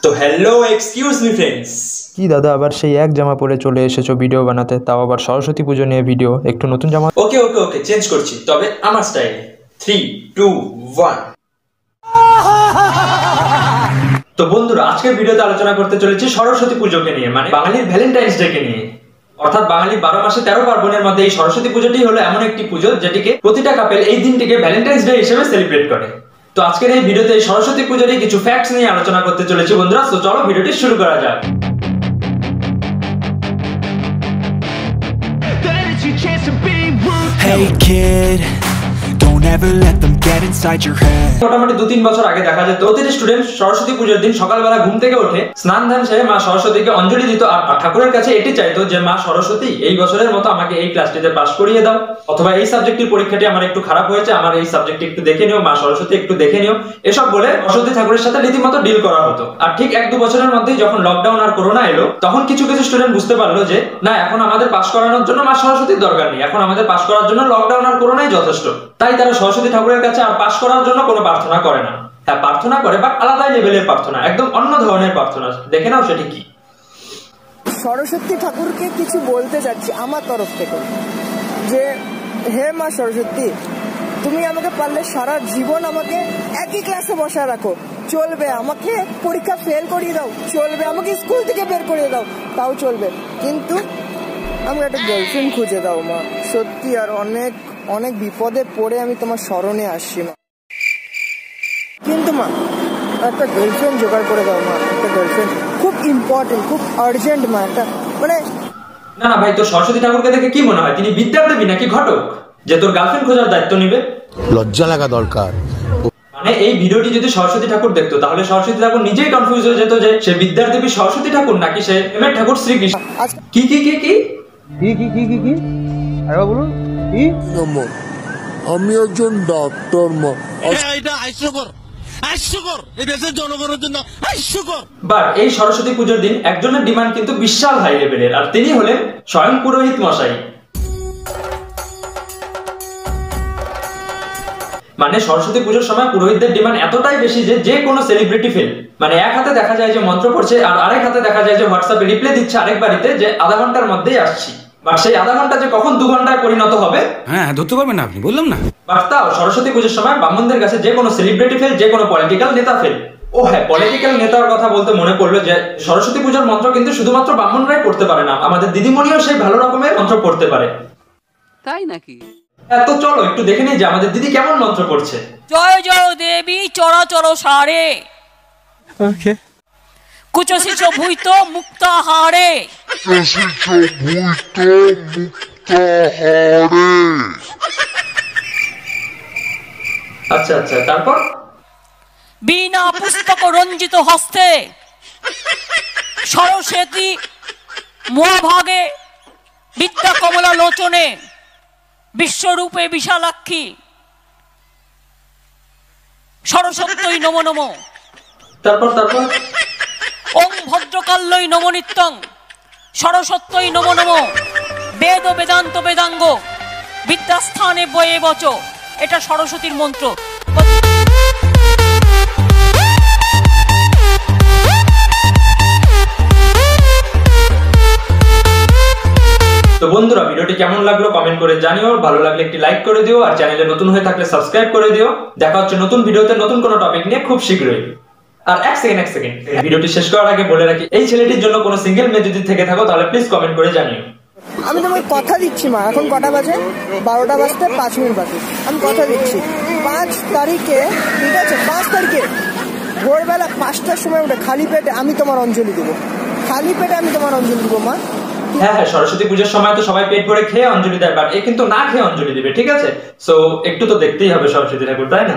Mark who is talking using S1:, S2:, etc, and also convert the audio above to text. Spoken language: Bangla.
S1: তো হ্যালো এক্সকিউজ মি ফ্রেন্ডস,
S2: কি দাদা আবার সেই এক জামা পরে চলে এসেছো ভিডিও বানাতে, তাও আবার সরস্বতী পুজো নিয়ে ভিডিও? একটু নতুন জামা।
S1: ওকে ওকে ওকে চেঞ্জ করছি, তবে আমার স্টাইলে। 3, 2, 1। তো বন্ধুরা, আজকের ভিডিওতে আলোচনা করতে চলেছি সরস্বতী পুজোকে নিয়ে, মানে বাঙালির ভ্যালেন্টাইন্স ডে কে নিয়ে। অর্থাৎ বাঙালি 12 মাসে 13 পার্বণের মধ্যে এই সরস্বতী পুজোটি হলো এমন একটি পুজো যেটিকে প্রতিটা কাপেল এই দিনটিকে ভ্যালেন্টাইন্স ডে হিসেবে সেলিব্রেট করে। তো আজকের এই ভিডিওতে এই সরস্বতী পুজোর কিছু ফ্যাক্টস নিয়ে আলোচনা করতে চলেছি বন্ধুরা। তো চলো ভিডিওটি শুরু করা যাক।
S3: Hey kid, don't ever let them get inside your head.
S1: মোটামুটি 2-3 বছর আগে দেখা যেত প্রতিটি স্টুডেন্ট সরস্বতী পুজোর দিন সকালবেলা ঘুম থেকে উঠে স্নান ধান সেরে মা সরস্বতীকে অঞ্জলি দিত আর ঠাকুরের কাছে এটি চাইতো যে মা সরস্বতী এই বছরের মতো আমাকে এই ক্লাসটিতে পাস করিয়ে দাও, অথবা এই সাবজেক্টের পরীক্ষাটি আমার একটু খারাপ হয়েছে, আমার এই সাবজেক্টটি একটু দেখে নিও মা সরস্বতী, একটু দেখে নিও, এসব বলে সরস্বতী ঠাকুরের সাথে রীতিমতো ডিল করা হতো। আর ঠিক 1-2 বছরের মধ্যেই যখন লকডাউন আর করোনা এলো, তখন কিছু কিছু স্টুডেন্ট বুঝতে পারলো যে না, এখন আমাদের পাস করানোর জন্য মা সরস্বতীর দরকার নেই, এখন আমাদের পাস করার জন্য লকডাউন আর করোনাই যথেষ্ট। তাই তারা সরস্বতী ঠাকুরের কাছে আর পাস করার জন্য কোনো প্রার্থনা করে না। হ্যাঁ, প্রার্থনা করে, বাট আলাদা লেভেলের প্রার্থনা, একদম অন্য ধরনের প্রার্থনা। দেখে নাও সেটি কি।
S4: সরস্বতী ঠাকুরকে কিছু বলতে চাচ্ছি আমার তরফ থেকে, যে হে মা সরস্বতী, তুমি আমাকে পারলে সারা জীবন আমাকে একই ক্লাসে বসা রাখো, চলবে। আমাকে পরীক্ষা ফেল করিয়ে দাও, চলবে। আমাকে স্কুল থেকে বের করিয়ে দাও, তাও চলবে। কিন্তু আমাকে একটা গার্লফ্রেন্ড খুঁজে দাও মা, সত্যি। আর অনেক অনেক বিপদে পড়ে আমি তোমার স্মরণে আসছি মা, কিন্তু মা একটা গার্লফ্রেন্ড জোগাড় করে দাও মা, একটা গার্লফ্রেন্ড খুব ইম্পর্টেন্ট, খুব আর্জেন্ট মা, একটা মানে।
S1: না না ভাই, তোর সরস্বতী ঠাকুরকে দেখে কি মনে হয় তিনি বিদ্যার দেবী নাকি ঘটক যে তোর গার্লফ্রেন্ড খোঁজার দায়িত্ব নিবে?
S5: লজ্জা লাগা দরকার।
S1: মানে এই ভিডিওটি যদি সরস্বতী ঠাকুর দেখতো তাহলে সরস্বতী ঠাকুর নিজেই কনফিউজ হয়ে যেত যে সে বিদ্যার দেবী সরস্বতী ঠাকুর নাকি সে প্রেমের ঠাকুর শ্রীকৃষ্ণ। কি কি কি কি
S6: কি কি কি কি কি আরে বলুন কি?
S5: আমি একজন ডাক্তার মা।
S6: এটা হাস্যকর এই দেশের জনগণের জন্য হাস্যকর।
S1: বাট এই সরস্বতী পুজোর দিন একজনের ডিমান্ড কিন্তু বিশাল হাই লেভেলের, আর তিনি হলেন স্বয়ং পুরোহিত মশাই। মানে সরস্বতী পুজোর সময় পুরোহিতদের ডিমান্ড এতটাই বেশি যে যে কোনো সেলিব্রিটি ফেল। মানে এক হাতে দেখা যায় যে মন্ত্র পড়ছে আর আরেক হাতে দেখা যায় যে হোয়াটসঅ্যাপে রিপ্লাই দিচ্ছে আরেক বাড়িতে যে আধা ঘন্টার মধ্যেই আসছি। বাট সেই আধা ঘন্টা যে কখন 2 ঘন্টায় পরিণত হবে
S6: ধরতে পারবেন না আপনি, বললাম না।
S1: বাট তাও সরস্বতী পুজোর সময় ব্রাহ্মণদের কাছে যে কোনো সেলিব্রিটি ফেল, যে কোনো পলিটিক্যাল নেতা ফেল। ও হ্যাঁ, পলিটিক্যাল নেতার কথা বলতে মনে পড়লো যে সরস্বতী পুজোর মন্ত্র কিন্তু শুধুমাত্র ব্রাহ্মণরাই পড়তে পারে না, আমাদের দিদিমণিও সেই ভালো রকমের মন্ত্র পড়তে পারে।
S7: তাই নাকি?
S1: তো চলো একটু দেখে নিই যে আমাদের দিদি কেমন মন্ত্র পড়ছে।
S7: জয় জয় দেবী চরাচর সারে,
S6: ওকে।
S7: কুচসিচ ভূত মুক্তাহারে।
S1: আচ্ছা আচ্ছা, তারপর?
S7: বিনা পুস্তক রঞ্জিত হস্তে সরস্বতী মহাভাগে বিদ্যা কমলা লোচনে বিশ্বরূপে বিশালাক্ষী সরস্বত্যই নমো নমো।
S1: তারপর তারপর?
S7: ওং ভদ্রকাল্যই নমো নিত্যং সরস্বত্যই নমো নমো। বেদ বেদান্ত বেদাঙ্গ বিদ্যাস্থানে বয়ে বচ, এটা সরস্বতীর মন্ত্র।
S1: তো বন্ধুরা, ভিডিওটি কেমন লাগলো কমেন্ট করে জানিও, ভালো লাগলে একটি লাইক করে দিও, আর চ্যানেলে নতুন হয়ে থাকলে সাবস্ক্রাইব করে দিও। দেখা হচ্ছে নতুন ভিডিওতে নতুন কোনো টপিক নিয়ে খুব শীঘ্রই। আর এক সেকেন্ড ভিডিওটি শেষ করার আগে বলে রাখি, এই ছেলেটির জন্য কোনো সিঙ্গেল মেয়ে যদি থেকে থাকো তাহলে প্লিজ কমেন্ট করে জানিও।
S4: আমি তোমাকে কথা দিচ্ছি মা, এখন কটা বাজে? 12টা বাজতে 5 মিনিট বাকি। আমি কথা দিচ্ছি 5 তারিখে, ঠিক আছে, 5 তারিখে ভোরবেলা 5টার সময় উঠে খালি পেটে আমি তোমার অঞ্জলি দেবো, খালি পেটে আমি তোমার অঞ্জলি দেবো মা।
S1: হ্যাঁ হ্যাঁ, সরস্বতী পুজোর সময় তো সবাই পেট ভরে খেয়ে অঞ্জলি দেয়, বাট এ কিন্তু না খেয়ে অঞ্জলি দিবে, ঠিক আছে? সো একটু তো দেখতেই হবে সরস্বতী ঠাকুর, তাই না?